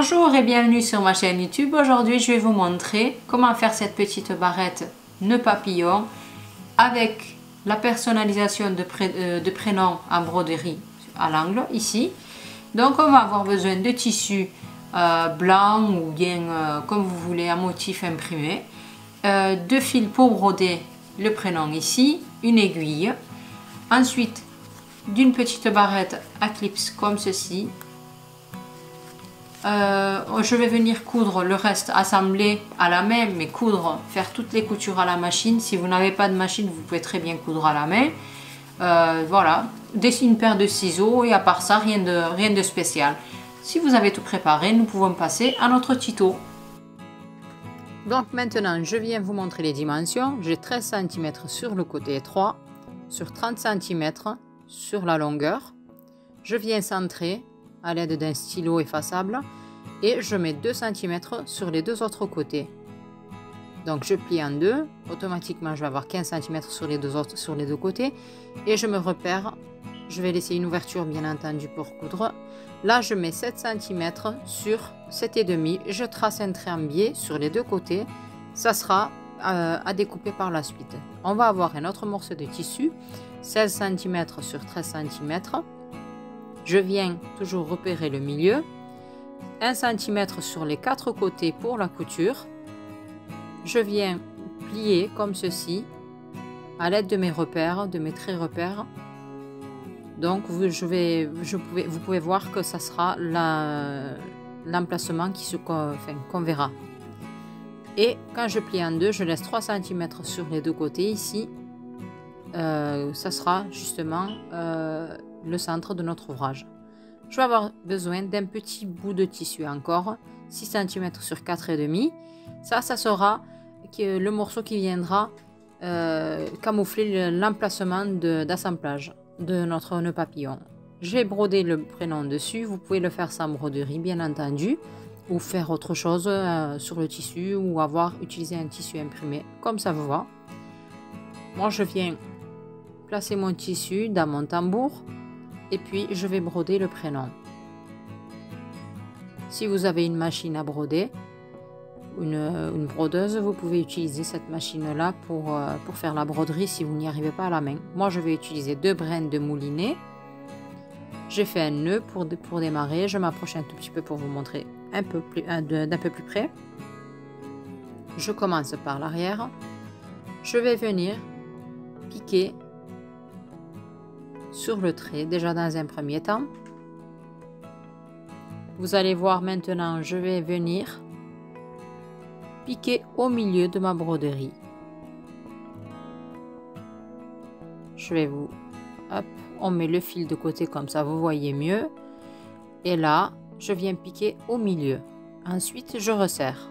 Bonjour et bienvenue sur ma chaîne YouTube. Aujourd'hui, je vais vous montrer comment faire cette petite barrette nœud papillon avec la personnalisation de prénom en broderie à l'angle ici. Donc, on va avoir besoin de tissu blanc ou bien comme vous voulez, un motif imprimé, de fil pour broder le prénom ici, une aiguille, ensuite d'une petite barrette à clips comme ceci. Je vais venir coudre le reste, assembler à la main, mais coudre, faire toutes les coutures à la machine. Si vous n'avez pas de machine, vous pouvez très bien coudre à la main. Voilà, une paire de ciseaux et à part ça, rien de spécial. Si vous avez tout préparé, nous pouvons passer à notre tuto. Donc maintenant, je viens vous montrer les dimensions. J'ai 13 cm sur le côté étroit, sur 30 cm sur la longueur. Je viens centrer à l'aide d'un stylo effaçable et je mets 2 cm sur les deux autres côtés. Donc je plie en deux, automatiquement je vais avoir 15 cm sur les deux côtés et je me repère, je vais laisser une ouverture bien entendu pour coudre. Là je mets 7 cm sur 7,5, je trace un trait en biais sur les deux côtés, ça sera à découper par la suite. On va avoir un autre morceau de tissu, 16 cm sur 13 cm. Je viens toujours repérer le milieu, 1 cm sur les quatre côtés pour la couture. Je viens plier comme ceci à l'aide de mes repères, de mes traits repères. Donc vous pouvez voir que ça sera l'emplacement qu'on verra. Et quand je plie en deux, je laisse 3 cm sur les deux côtés ici. Ça sera justement le centre de notre ouvrage. Je vais avoir besoin d'un petit bout de tissu encore, 6 cm sur 4,5. Ça sera le morceau qui viendra camoufler l'emplacement d'assemblage de notre nœud papillon. J'ai brodé le prénom dessus, vous pouvez le faire sans broderie bien entendu, ou faire autre chose sur le tissu, ou utiliser un tissu imprimé, comme ça vous va. Moi je viens placer mon tissu dans mon tambour et puis je vais broder le prénom. Si vous avez une machine à broder, une brodeuse, vous pouvez utiliser cette machine là pour faire la broderie si vous n'y arrivez pas à la main. Moi je vais utiliser 2 brins de moulinet. J'ai fait un nœud pour démarrer. Je m'approche un tout petit peu pour vous montrer d'un peu plus près. Je commence par l'arrière. Je vais venir piquer sur le trait déjà dans un premier temps. Vous allez voir maintenant, je vais venir piquer au milieu de ma broderie. Je vais on met le fil de côté comme ça vous voyez mieux et là je viens piquer au milieu. Ensuite je resserre.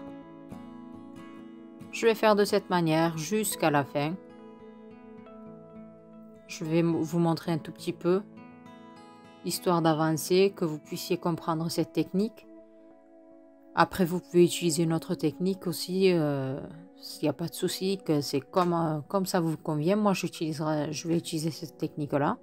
Je vais faire de cette manière jusqu'à la fin. Je vais vous montrer un tout petit peu, histoire d'avancer, que vous puissiez comprendre cette technique. Après, vous pouvez utiliser une autre technique aussi, s'il n'y a pas de souci, que c'est comme ça vous convient. Moi, je vais utiliser cette technique-là.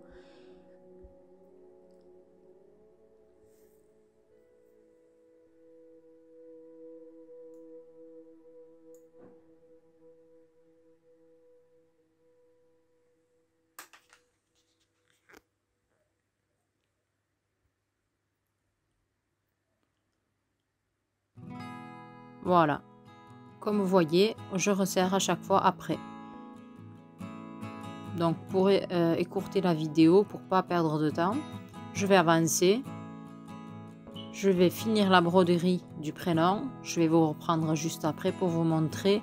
Voilà, comme vous voyez, je resserre à chaque fois après. Donc pour écourter la vidéo, pour pas perdre de temps, je vais avancer. Je vais finir la broderie du prénom. Je vais vous reprendre juste après pour vous montrer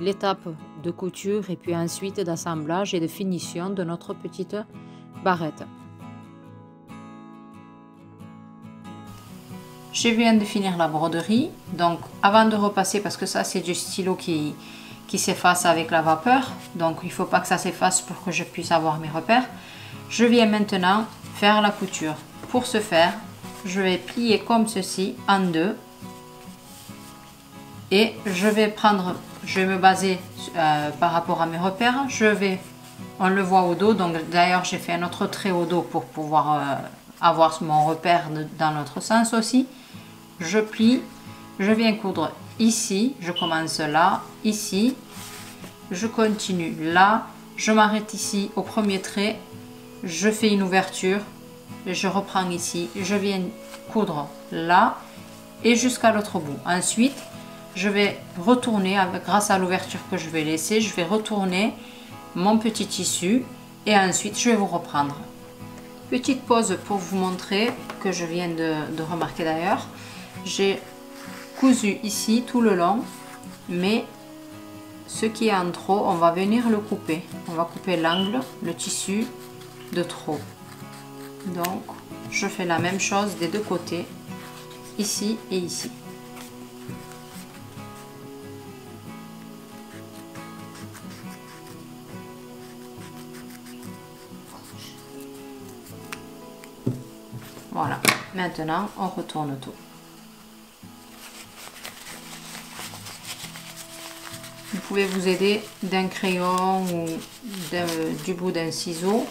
l'étape de couture et puis ensuite d'assemblage et de finition de notre petite barrette. Je viens de finir la broderie, donc avant de repasser, parce que ça c'est du stylo qui s'efface avec la vapeur, donc il ne faut pas que ça s'efface pour que je puisse avoir mes repères. Je viens maintenant faire la couture. Pour ce faire, je vais plier comme ceci en deux et je vais me baser par rapport à mes repères. On le voit au dos, donc d'ailleurs j'ai fait un autre trait au dos pour pouvoir avoir mon repère dans l'autre sens aussi. je plie, je viens coudre ici, je commence là, ici, je continue là, je m'arrête ici au premier trait, je fais une ouverture, je reprends ici, je viens coudre là et jusqu'à l'autre bout. Ensuite, je vais retourner grâce à l'ouverture que je vais laisser, je vais retourner mon petit tissu et ensuite je vais vous reprendre. Petite pause pour vous montrer que je viens de remarquer d'ailleurs. J'ai cousu ici tout le long, mais ce qui est en trop, on va venir le couper. On va couper l'angle, le tissu de trop. Donc, je fais la même chose des deux côtés, ici et ici. Voilà, maintenant on retourne tout. Vous pouvez vous aider d'un crayon ou du bout d'un ciseau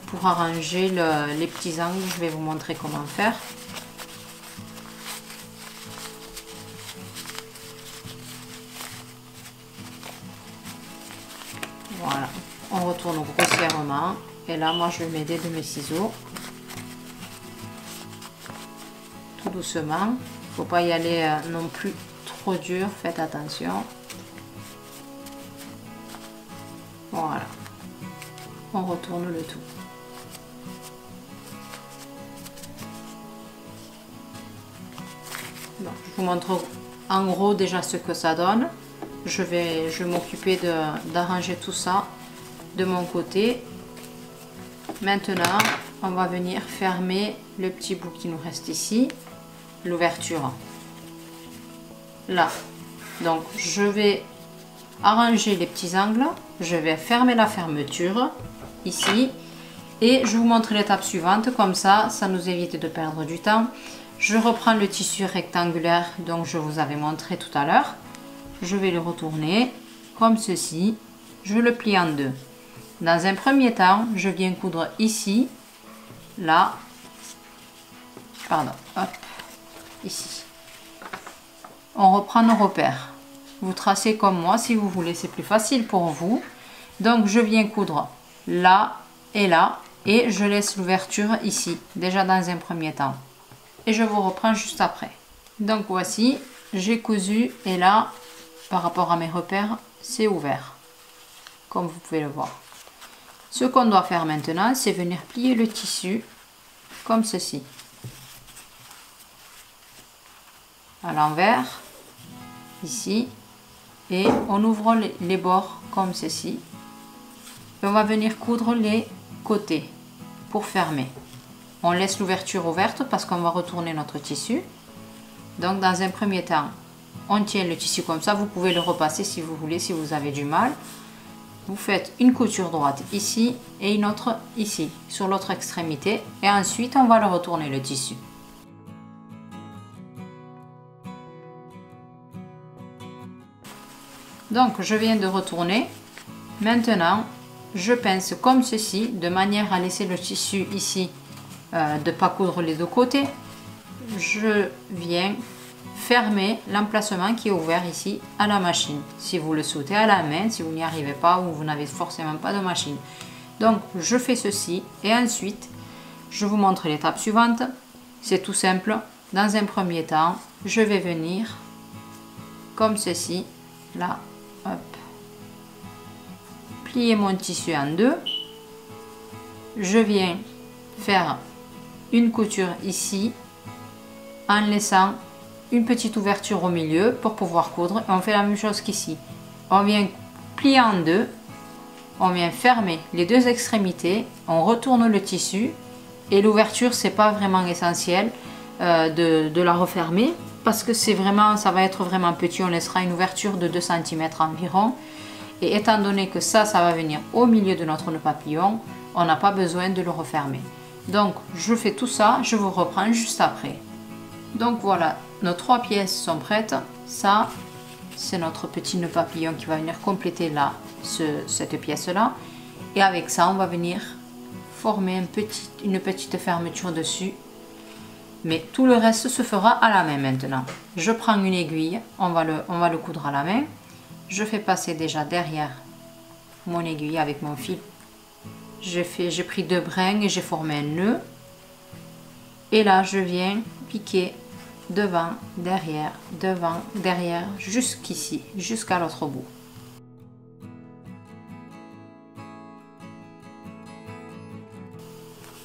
pour arranger les petits angles. Je vais vous montrer comment faire. Voilà, on retourne grossièrement et là moi je vais m'aider de mes ciseaux. Tout doucement, il ne faut pas y aller non plus trop dur, faites attention. Voilà, on retourne le tout. Bon, je vous montre en gros déjà ce que ça donne. Je vais m'occuper d'arranger tout ça de mon côté. Maintenant, on va venir fermer le petit bout qui nous reste ici, l'ouverture. Là, donc je vais arranger les petits angles, je vais fermer la fermeture ici et je vous montre l'étape suivante, comme ça nous évite de perdre du temps. Je reprends le tissu rectangulaire dont je vous avais montré tout à l'heure, je vais le retourner comme ceci, je le plie en deux. Dans un premier temps, je viens coudre ici, là, pardon, hop, ici. On reprend nos repères. Vous tracez comme moi si vous voulez, c'est plus facile pour vous. Donc je viens coudre là et je laisse l'ouverture ici, déjà dans un premier temps. Et je vous reprends juste après. Donc voici, j'ai cousu et là, par rapport à mes repères, c'est ouvert, comme vous pouvez le voir. Ce qu'on doit faire maintenant, c'est venir plier le tissu comme ceci. À l'envers, ici, et on ouvre les bords comme ceci. Et on va venir coudre les côtés pour fermer. On laisse l'ouverture ouverte parce qu'on va retourner notre tissu. Donc dans un premier temps, on tient le tissu comme ça. Vous pouvez le repasser si vous voulez, si vous avez du mal. Vous faites une couture droite ici et une autre ici, sur l'autre extrémité. Et ensuite, on va le retourner le tissu. Donc, je viens de retourner. Maintenant, je pince comme ceci, de manière à laisser le tissu ici, de ne pas coudre les deux côtés. Je viens fermer l'emplacement qui est ouvert ici à la machine. Si vous le souhaitez à la main, si vous n'y arrivez pas ou vous n'avez forcément pas de machine. Donc, je fais ceci et ensuite, je vous montre l'étape suivante. C'est tout simple. Dans un premier temps, je vais venir comme ceci, là, hop, plier mon tissu en deux. Je viens faire une couture ici en laissant une petite ouverture au milieu pour pouvoir coudre. Et on fait la même chose qu'ici. On vient plier en deux, on vient fermer les deux extrémités, on retourne le tissu et l'ouverture, c'est pas vraiment essentiel de la refermer parce que c'est vraiment, ça va être vraiment petit. On laissera une ouverture de 2 cm environ. Et étant donné que ça va venir au milieu de notre nœud papillon, on n'a pas besoin de le refermer. Donc je fais tout ça, je vous reprends juste après. Donc voilà, nos 3 pièces sont prêtes. Ça, c'est notre petit nœud papillon qui va venir compléter là, cette pièce là. Et avec ça, on va venir former une petite fermeture dessus. Mais tout le reste se fera à la main maintenant. Je prends une aiguille, on va le coudre à la main. Je fais passer déjà derrière mon aiguille avec mon fil. J'ai pris 2 brins et j'ai formé un nœud. Et là, je viens piquer devant, derrière, jusqu'ici, jusqu'à l'autre bout.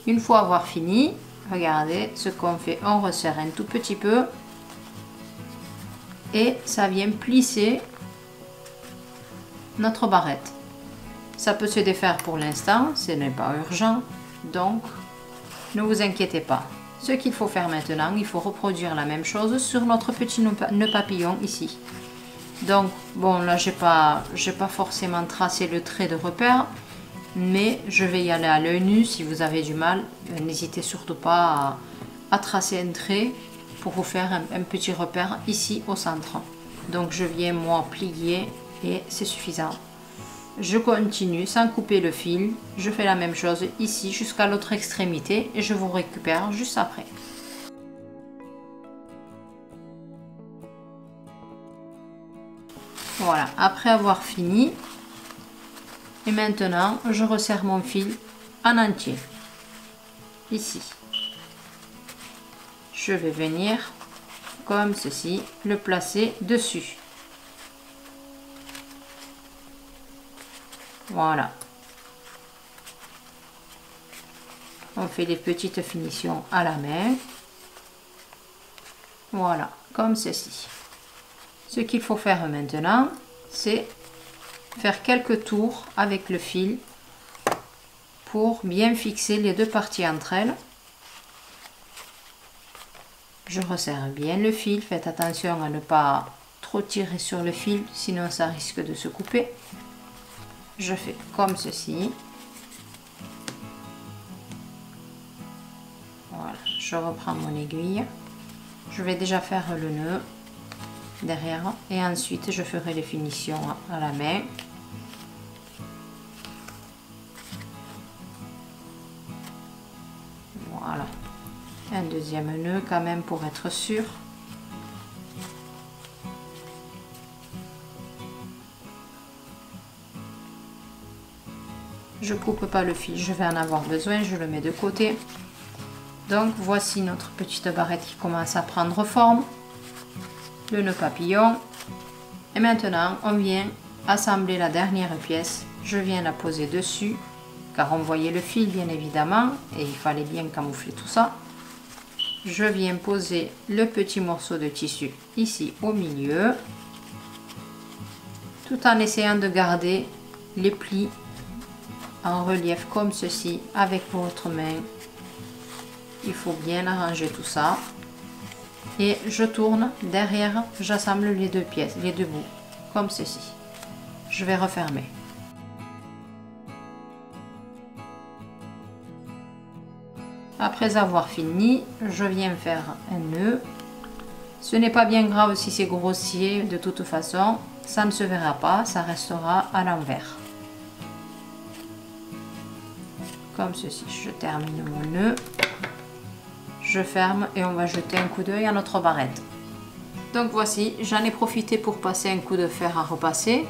Une fois avoir fini, regardez ce qu'on fait, on resserre un tout petit peu et ça vient plisser notre barrette. Ça peut se défaire pour l'instant, ce n'est pas urgent, donc ne vous inquiétez pas. Ce qu'il faut faire maintenant, il faut reproduire la même chose sur notre petit nœud papillon ici. Donc bon, là j'ai pas forcément tracé le trait de repère, mais je vais y aller à l'œil nu. Si vous avez du mal, n'hésitez surtout pas à tracer un trait pour vous faire un petit repère ici au centre. Donc je viens moi plier et c'est suffisant. Je continue sans couper le fil, je fais la même chose ici jusqu'à l'autre extrémité et je vous récupère juste après. Voilà, après avoir fini, et maintenant je resserre mon fil en entier, ici. Je vais venir, comme ceci, le placer dessus. Voilà. On fait des petites finitions à la main. Voilà, comme ceci. Ce qu'il faut faire maintenant, c'est faire quelques tours avec le fil pour bien fixer les 2 parties entre elles. Je resserre bien le fil, faites attention à ne pas trop tirer sur le fil, sinon ça risque de se couper. Je fais comme ceci. Voilà, je reprends mon aiguille. Je vais déjà faire le nœud derrière et ensuite je ferai les finitions à la main. Voilà, un deuxième nœud quand même pour être sûr. Je coupe pas le fil, je vais en avoir besoin, je le mets de côté. Donc voici notre petite barrette qui commence à prendre forme, le nœud papillon. Et maintenant on vient assembler la dernière pièce. Je viens la poser dessus car on voyait le fil bien évidemment et il fallait bien camoufler tout ça. Je viens poser le petit morceau de tissu ici au milieu, tout en essayant de garder les plis en relief comme ceci avec votre main. Il faut bien arranger tout ça et je tourne derrière, j'assemble les 2 pièces, les 2 bouts comme ceci. Je vais refermer. Après avoir fini, je viens faire un nœud. Ce n'est pas bien grave si c'est grossier, de toute façon ça ne se verra pas, ça restera à l'envers. Comme ceci, je termine mon nœud, je ferme et on va jeter un coup d'œil à notre barrette. Donc voici, j'en ai profité pour passer un coup de fer à repasser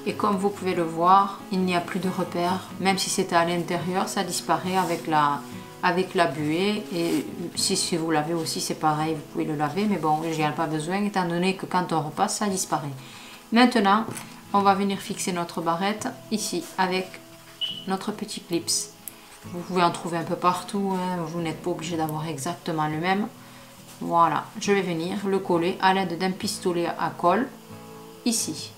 et comme vous pouvez le voir, il n'y a plus de repères, même si c'était à l'intérieur, ça disparaît avec la buée et si vous lavez aussi c'est pareil, vous pouvez le laver, mais bon, j'y ai pas besoin étant donné que quand on repasse, ça disparaît. Maintenant, on va venir fixer notre barrette ici avec notre petit clips. Vous pouvez en trouver un peu partout, hein, vous n'êtes pas obligé d'avoir exactement le même. Voilà, je vais venir le coller à l'aide d'un pistolet à colle ici.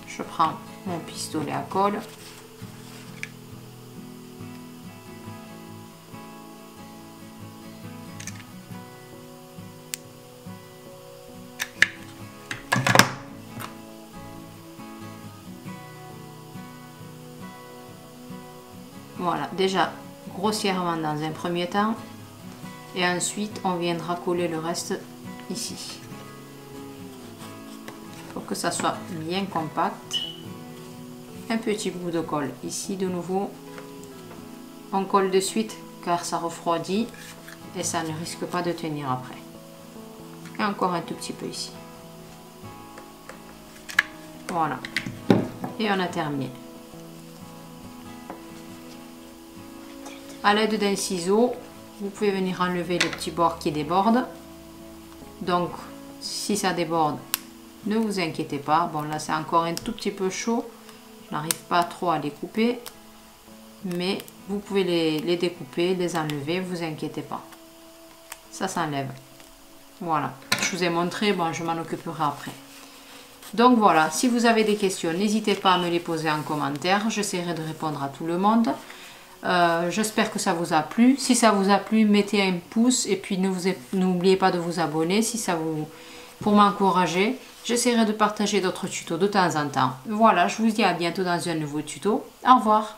Je prends mon pistolet à colle. Voilà, déjà grossièrement dans un premier temps et ensuite on viendra coller le reste ici pour que ça soit bien compact. Un petit bout de colle ici de nouveau on colle de suite car ça refroidit et ça ne risque pas de tenir après. Et encore un tout petit peu ici. Voilà. Et on a terminé. À l'aide d'un ciseau, vous pouvez venir enlever le petit bord qui déborde. Donc, si ça déborde, ne vous inquiétez pas. Bon, là, c'est encore un tout petit peu chaud. Je n'arrive pas trop à les couper. Mais vous pouvez les découper, les enlever, vous inquiétez pas. Ça s'enlève. Voilà. Je vous ai montré, bon, je m'en occuperai après. Donc voilà, si vous avez des questions, n'hésitez pas à me les poser en commentaire. J'essaierai de répondre à tout le monde. J'espère que ça vous a plu. Si ça vous a plu, mettez un pouce et puis n'oubliez pas de vous abonner si ça vous, pour m'encourager. J'essaierai de partager d'autres tutos de temps en temps. Voilà, je vous dis à bientôt dans un nouveau tuto. Au revoir.